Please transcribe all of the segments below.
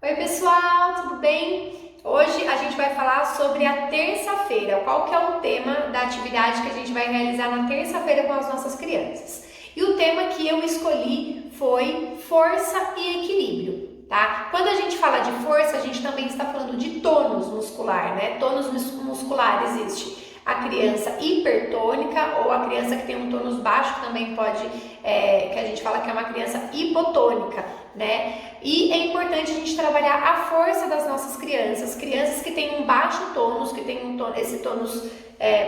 Oi pessoal, tudo bem? Hoje a gente vai falar sobre a terça-feira, qual que é o tema da atividade que a gente vai realizar na terça-feira com as nossas crianças. E o tema que eu escolhi foi força e equilíbrio, tá? Quando a gente fala de força, a gente também está falando de tônus muscular, né? Tônus muscular existe a criança hipertônica ou a criança que tem um tônus baixo, que também pode, que a gente fala que é uma criança hipotônica, né? E é importante a gente trabalhar a força das nossas crianças que têm um baixo tônus, que tem esse tônus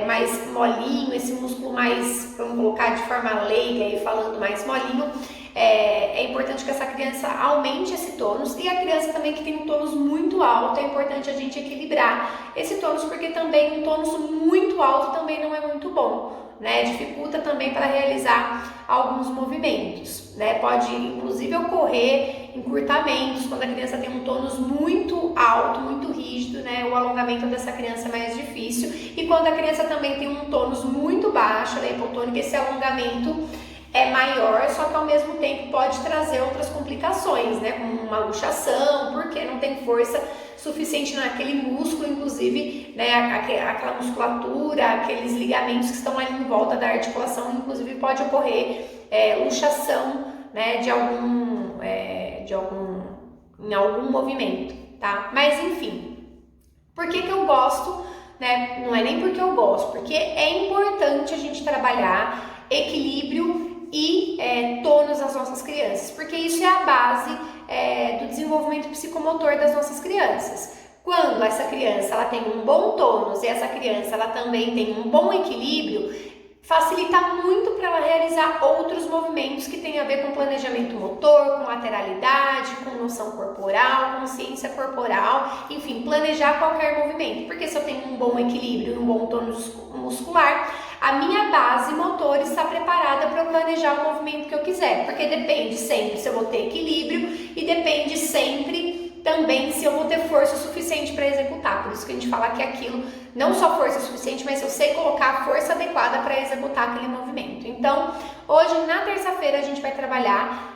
mais molinho, esse músculo mais, vamos colocar de forma leiga e falando mais molinho. É importante que essa criança aumente esse tônus, e a criança também que tem um tônus muito alto, é importante a gente equilibrar esse tônus, porque também um tônus muito alto também não é muito bom, né? Dificulta também para realizar alguns movimentos, né? Pode inclusive ocorrer encurtamentos quando a criança tem um tônus muito alto, muito rígido, né? O alongamento dessa criança é mais difícil, e quando a criança também tem um tônus muito baixo, né, hipotônico, esse alongamento é maior, só que ao mesmo tempo pode trazer outras complicações, né, como uma luxação, porque não tem força suficiente naquele músculo, inclusive, né, aquela musculatura, aqueles ligamentos que estão ali em volta da articulação, inclusive pode ocorrer luxação, né, em algum movimento, tá? Mas enfim, por que eu gosto, né? Não é nem porque eu gosto, porque é importante a gente trabalhar equilíbrio e tônus das nossas crianças, porque isso é a base do desenvolvimento psicomotor das nossas crianças. Quando essa criança ela tem um bom tônus e essa criança ela também tem um bom equilíbrio, facilita muito para ela realizar outros movimentos que têm a ver com planejamento motor, com lateralidade, com noção corporal, consciência corporal, enfim, planejar qualquer movimento, porque se eu tenho um bom equilíbrio e um bom tônus muscular, a minha base motor está preparada para eu planejar o movimento que eu quiser, porque depende sempre se eu vou ter equilíbrio e depende sempre também se eu vou ter força suficiente para executar. Por isso que a gente fala que aquilo, não só força suficiente, mas eu sei colocar a força adequada para executar aquele movimento. Então, hoje, na terça-feira, a gente vai trabalhar,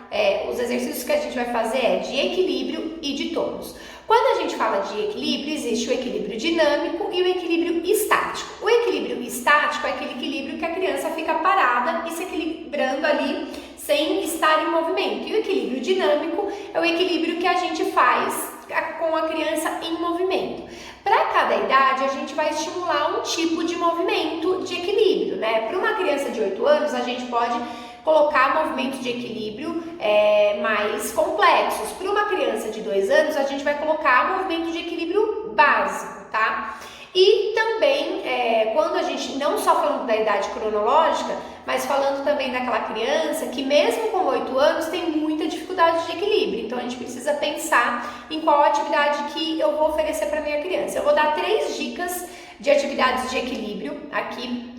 os exercícios que a gente vai fazer de equilíbrio e de tônus. Quando a gente fala de equilíbrio, existe o equilíbrio dinâmico e o equilíbrio estático. O equilíbrio estático é aquele equilíbrio que a criança fica parada e se equilibrando ali sem estar em movimento. E o equilíbrio dinâmico é o equilíbrio que a gente faz com a criança em movimento. Para cada idade, a gente vai estimular um tipo de movimento de equilíbrio, né? Para uma criança de 8 anos, a gente pode colocar movimentos de equilíbrio mais complexos. Para uma criança de 2 anos, a gente vai colocar movimento de equilíbrio básico, tá? E também, quando a gente, não só falando da idade cronológica, mas falando também daquela criança que mesmo com 8 anos tem muita dificuldade de equilíbrio. Então a gente precisa pensar em qual atividade que eu vou oferecer para minha criança. Eu vou dar 3 dicas de atividades de equilíbrio aqui,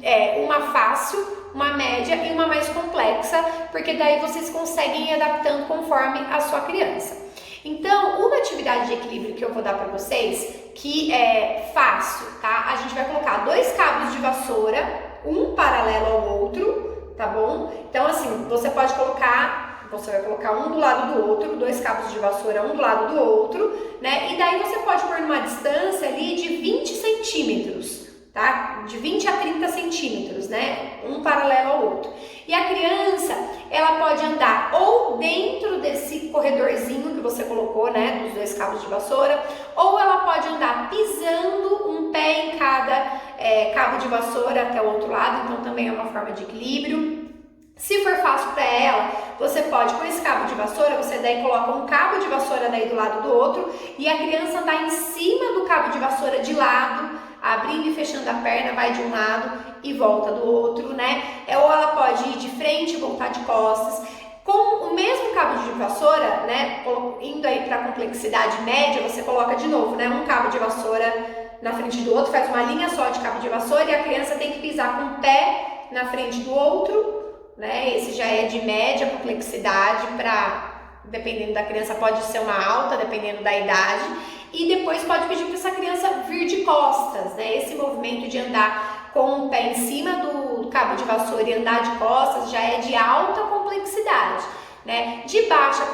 uma fácil, uma média e uma mais complexa, porque daí vocês conseguem ir adaptando conforme a sua criança. Então, uma atividade de equilíbrio que eu vou dar para vocês, que é fácil, tá? A gente vai colocar 2 cabos de vassoura, um paralelo ao outro, tá bom? Então, assim, você vai colocar um do lado do outro, 2 cabos de vassoura, um do lado do outro, né? E daí você pode pôr numa distância ali de 20 centímetros, tá? De 20 a 30 centímetros, né? Um paralelo ao outro. E a criança, ela pode andar ou dentro desse corredorzinho que você colocou, né? Dos 2 cabos de vassoura, ou ela pode andar pisando um pé em cada cabo de vassoura até o outro lado, então também é uma forma de equilíbrio. Se for fácil para ela, você pode, com esse cabo de vassoura, você daí coloca um cabo de vassoura daí do lado do outro e a criança andar em cima do cabo de vassoura de lado, abrindo e fechando a perna, vai de um lado e volta do outro, né? Ou ela pode ir de frente e voltar de costas. Com o mesmo cabo de vassoura, né? Indo aí para a complexidade média, você coloca de novo, né? Um cabo de vassoura na frente do outro, faz uma linha só de cabo de vassoura e a criança tem que pisar com um pé na frente do outro, né? Esse já é de média complexidade, dependendo da criança, pode ser uma alta, dependendo da idade. E depois pode pedir para essa criança vir de costas, né? Esse movimento de andar com o pé em cima do cabo de vassoura e andar de costas já é de alta complexidade. né? De baixa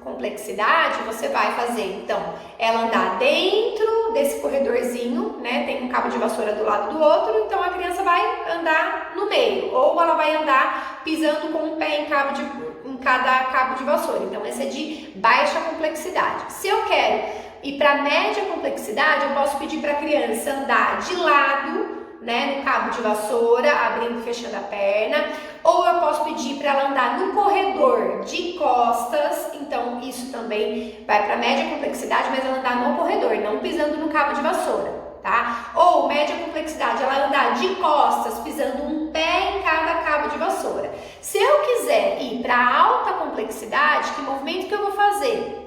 complexidade, você vai fazer, então, ela andar dentro desse corredorzinho, né? Tem um cabo de vassoura do lado do outro, então a criança vai andar no meio, ou ela vai andar pisando com um pé em cada cabo de vassoura. Então, esse é de baixa complexidade. Se eu quero ir para média complexidade, eu posso pedir para a criança andar de lado, né, no cabo de vassoura, abrindo e fechando a perna, ou eu posso pedir para ela andar no corredor de costas, então isso também vai para média complexidade, mas ela andar no corredor, não pisando no cabo de vassoura, tá? Ou média complexidade, ela andar de costas, pisando um pé em cada cabo de vassoura. Se eu quiser ir para alta complexidade, que movimento que eu vou fazer?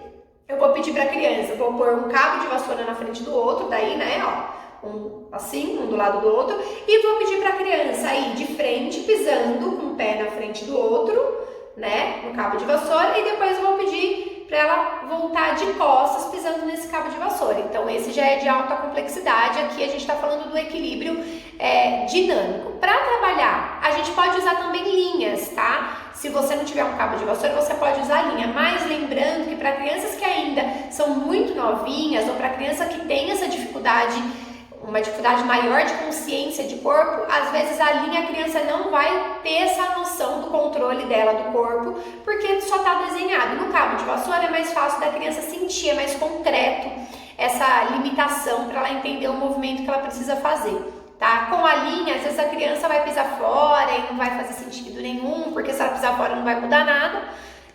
Eu vou pedir para a criança, vou pôr um cabo de vassoura na frente do outro, daí, né, ó, um assim, um do lado do outro, e vou pedir para a criança ir de frente, pisando com um pé na frente do outro, né, no cabo de vassoura, e depois eu vou pedir para ela voltar de costas, pisando nesse cabo de vassoura. Então, esse já é de alta complexidade, aqui a gente está falando do equilíbrio dinâmico. Para trabalhar, a gente pode usar também linhas, tá? Se você não tiver um cabo de vassoura, você pode usar linha, mas lembrando que para crianças que ainda são muito novinhas, ou para criança que tem essa dificuldade, uma dificuldade maior de consciência de corpo, às vezes a linha a criança não vai ter essa noção do controle dela do corpo, porque só está desenhado. No cabo de vassoura é mais fácil da criança sentir, é mais concreto essa limitação para ela entender o movimento que ela precisa fazer, tá? Com a linha, às vezes a criança vai pisar fora e não vai fazer sentido nenhum, porque se ela pisar fora não vai mudar nada,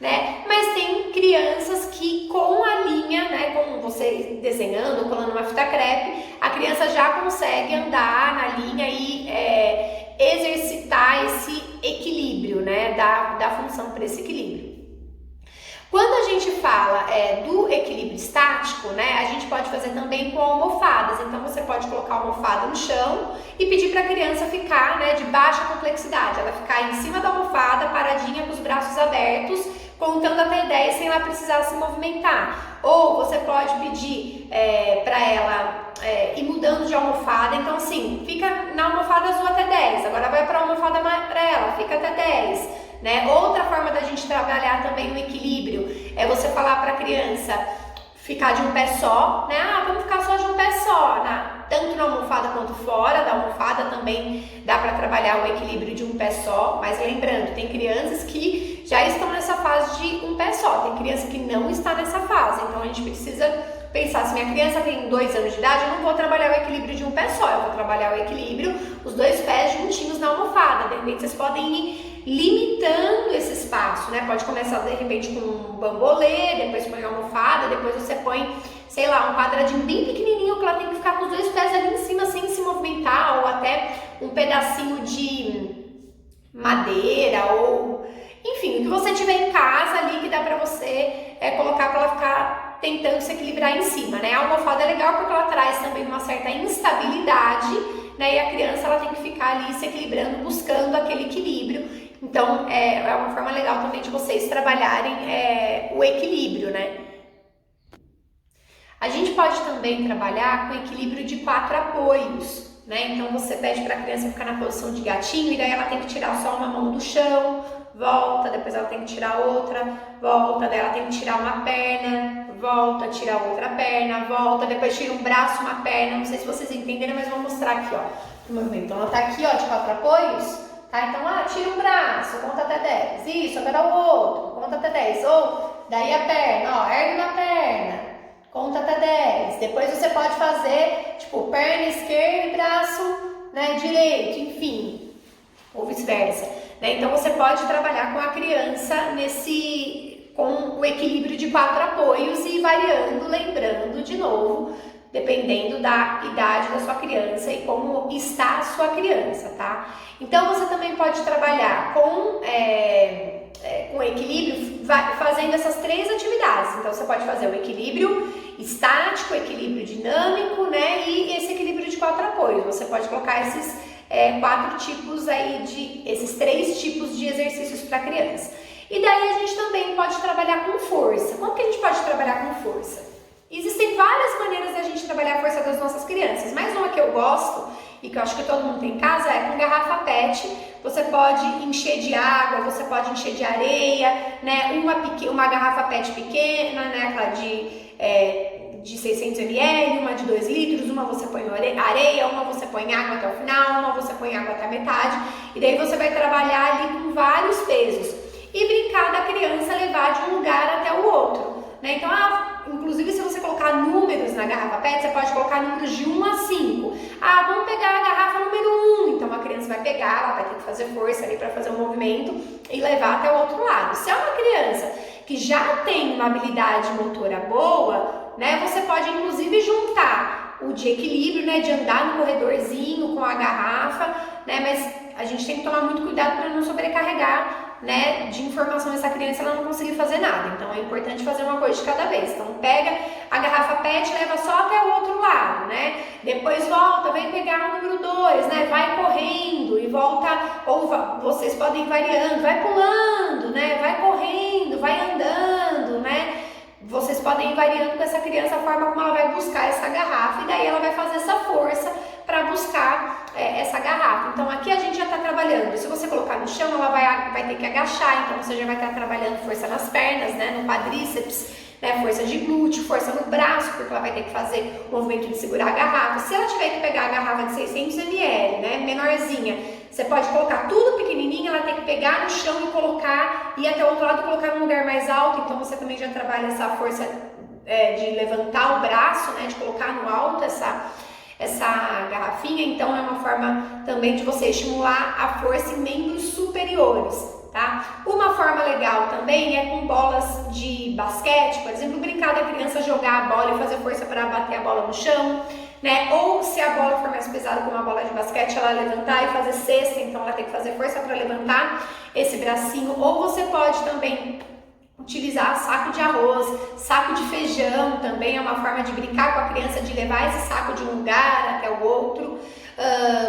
né? Mas tem crianças que com a linha, né, com você desenhando, colando uma fita crepe, a criança já consegue andar na linha e exercitar esse equilíbrio, né, dar função para esse equilíbrio. Quando a gente fala do equilíbrio estático, né, a gente pode fazer também com almofadas. Então você pode colocar a almofada no chão e pedir para a criança ficar, né, de baixa complexidade, ela ficar em cima da almofada, paradinha com os braços abertos, contando até 10 sem ela precisar se movimentar. Ou você pode pedir para ela ir mudando de almofada. Então assim, fica na almofada azul até 10, agora vai para a almofada amarela, fica até 10. Né? Outra forma da gente trabalhar também o equilíbrio é você falar para a criança ficar de um pé só, né? Ah, vamos ficar só de um pé só, né? Tanto na almofada quanto fora da almofada também dá para trabalhar o equilíbrio de um pé só, mas lembrando, tem crianças que já estão nessa fase de um pé só, tem criança que não está nessa fase, então a gente precisa pensar, se minha criança tem 2 anos de idade, eu não vou trabalhar o equilíbrio de um pé só, eu vou trabalhar o equilíbrio, os 2 pés juntinhos na almofada. De repente vocês podem ir limitando esse espaço, né? Pode começar de repente com um bambolê, depois põe a almofada, depois você põe, sei lá, um quadradinho bem pequenininho que ela tem que ficar com os 2 pés ali em cima sem se movimentar, ou até um pedacinho de madeira, ou enfim, o que você tiver em casa ali que dá pra você colocar pra ela ficar tentando se equilibrar em cima, né? A almofada é legal porque ela traz também uma certa instabilidade, né? E a criança ela tem que ficar ali se equilibrando, buscando aquele equilíbrio. Então é uma forma legal também de vocês trabalharem o equilíbrio, né? A gente pode também trabalhar com equilíbrio de 4 apoios, né? Então você pede para a criança ficar na posição de gatinho e daí ela tem que tirar só uma mão do chão, volta, depois ela tem que tirar outra, volta, daí ela tem que tirar uma perna, volta, tira outra perna, volta, depois tira um braço, uma perna. Não sei se vocês entenderam, mas vou mostrar aqui, ó, o movimento. Então ela tá aqui, ó, de 4 apoios, tá? Então, tira um braço, conta até 10. Isso, agora o outro, conta até 10. Ou, daí a perna, ó, ergue na perna, conta até 10. Depois você pode fazer, tipo, perna esquerda e braço, né, direito, enfim, ou vice-versa. Né? Então você pode trabalhar com a criança com o equilíbrio de 4 apoios e variando, lembrando de novo, dependendo da idade da sua criança e como está a sua criança, tá? Então você também pode trabalhar com equilíbrio fazendo essas 3 atividades. Então você pode fazer o equilíbrio estático, o equilíbrio dinâmico, né? E esse equilíbrio de 4 apoios. Você pode colocar esses 4 tipos aí esses 3 tipos de exercícios para criança. E daí a gente também pode trabalhar com força. Como que a gente pode trabalhar com força? Existem várias maneiras da gente trabalhar a força das nossas crianças, mas uma que eu gosto e que eu acho que todo mundo tem em casa é com garrafa PET. você pode encher de água, você pode encher de areia, né? Uma garrafa PET pequena, né? Aquela de 600 ml, uma de 2 litros, uma você põe areia, uma você põe água até o final, uma você põe água até a metade, e daí você vai trabalhar ali com vários pesos e brincar da criança levar de um lugar até o outro, né? Então, inclusive se você colocar números na garrafa PET, você pode colocar números de 1 a 5. Vamos pegar a garrafa número 1, então a criança vai pegar, ela vai ter que fazer força ali para fazer o movimento e levar até o outro lado. Se é uma criança que já tem uma habilidade motora boa, né, você pode inclusive juntar o de equilíbrio, né, de andar no corredorzinho com a garrafa, né, mas a gente tem que tomar muito cuidado para não sobrecarregar, né, de informação essa criança ela não conseguir fazer nada. Então é importante fazer uma coisa de cada vez. Então pega a garrafa PET, leva só até o outro lado, né? Depois volta, vem pegar o número 2, né? Vai correndo e volta, ou vocês podem ir variando, vai pulando, né? Vai correndo, vai andando, né? Vocês podem ir variando com essa criança a forma como ela vai buscar essa garrafa e daí ela vai fazer essa força para buscar essa garrafa. Então aqui a gente já está trabalhando. Se você colocar no chão, ela vai ter que agachar, então você já vai estar trabalhando força nas pernas, né, no quadríceps, né, força de glúteo, força no braço, porque ela vai ter que fazer o movimento de segurar a garrafa. Se ela tiver que pegar a garrafa de 600 ml, né, menorzinha, você pode colocar tudo pequenininho, ela tem que pegar no chão e colocar, e até o outro lado colocar num lugar mais alto, então você também já trabalha essa força de levantar o braço, né, de colocar no alto essa garrafinha. Então é uma forma também de você estimular a força em membros superiores, tá? Uma forma legal também é com bolas de basquete, por exemplo, brincar da criança jogar a bola e fazer força para bater a bola no chão, né? Ou se a bola for mais pesada como uma bola de basquete, ela levantar e fazer cesta, então ela tem que fazer força para levantar esse bracinho. Ou você pode também utilizar saco de arroz, saco de feijão, também é uma forma de brincar com a criança, de levar esse saco de um lugar até o outro.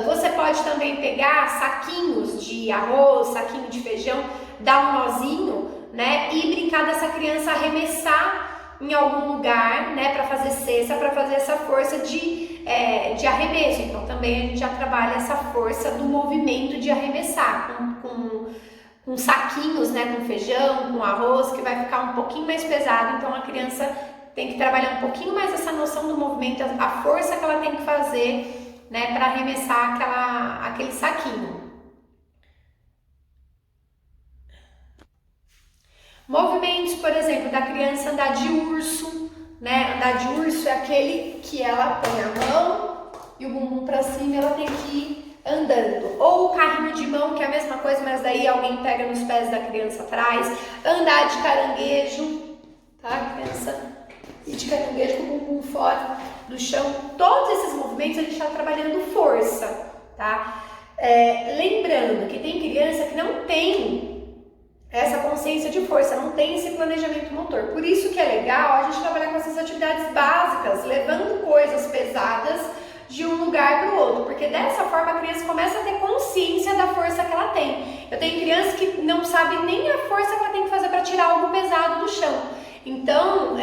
Você pode também pegar saquinhos de arroz, saquinho de feijão, dar um nozinho, né, e brincar dessa criança arremessar em algum lugar, né, para fazer cesta, para fazer essa força de arremesso. Então também a gente já trabalha essa força do movimento de arremessar com saquinhos, né, com feijão, com arroz, que vai ficar um pouquinho mais pesado. Então a criança tem que trabalhar um pouquinho mais essa noção do movimento, a força que ela tem que fazer, né, para arremessar aquele saquinho. Movimentos, por exemplo, da criança andar de urso, né? Andar de urso é aquele que ela põe a mão e o bumbum para cima e ela tem que ir andando. Ou o carrinho de mão, que é a mesma coisa, mas daí alguém pega nos pés da criança atrás. Andar de caranguejo, tá? A criança ir de caranguejo com o bumbum fora do chão. Todos esses movimentos a gente está trabalhando força, tá? Lembrando que tem criança que não tem essa consciência de força, não tem esse planejamento motor. Por isso que é legal a gente trabalhar com essas atividades básicas, levando coisas pesadas de um lugar para o outro, porque dessa forma a criança começa a ter consciência da força que ela tem. Eu tenho criança que não sabe nem a força que ela tem que fazer para tirar algo pesado do chão. Então,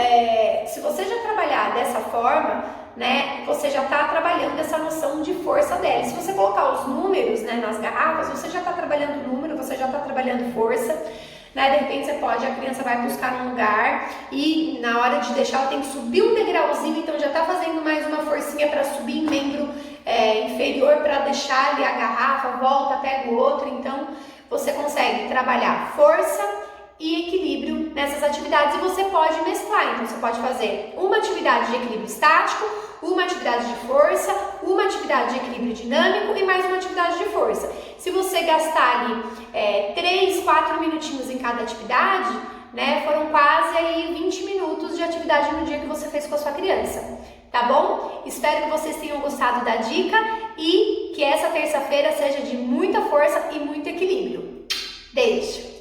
se você já trabalhar dessa forma, né, você já está trabalhando essa noção de força dela. E se você colocar os números, né, nas garrafas, você já está trabalhando número, você já está trabalhando força, né? De repente a criança vai buscar um lugar e na hora de deixar ela tem que subir um degrauzinho, então já está fazendo mais uma forcinha para subir em membro inferior para deixar ali a garrafa, volta, pega o outro. Então você consegue trabalhar força e equilíbrio nessas atividades, e você pode mesclar. Então você pode fazer uma atividade de equilíbrio estático, uma atividade de força, uma atividade de equilíbrio dinâmico e mais uma atividade de força. Se você gastar ali 3, 4 minutinhos em cada atividade, né, foram quase aí 20 minutos de atividade no dia que você fez com a sua criança, tá bom? Espero que vocês tenham gostado da dica e que essa terça-feira seja de muita força e muito equilíbrio. Beijo!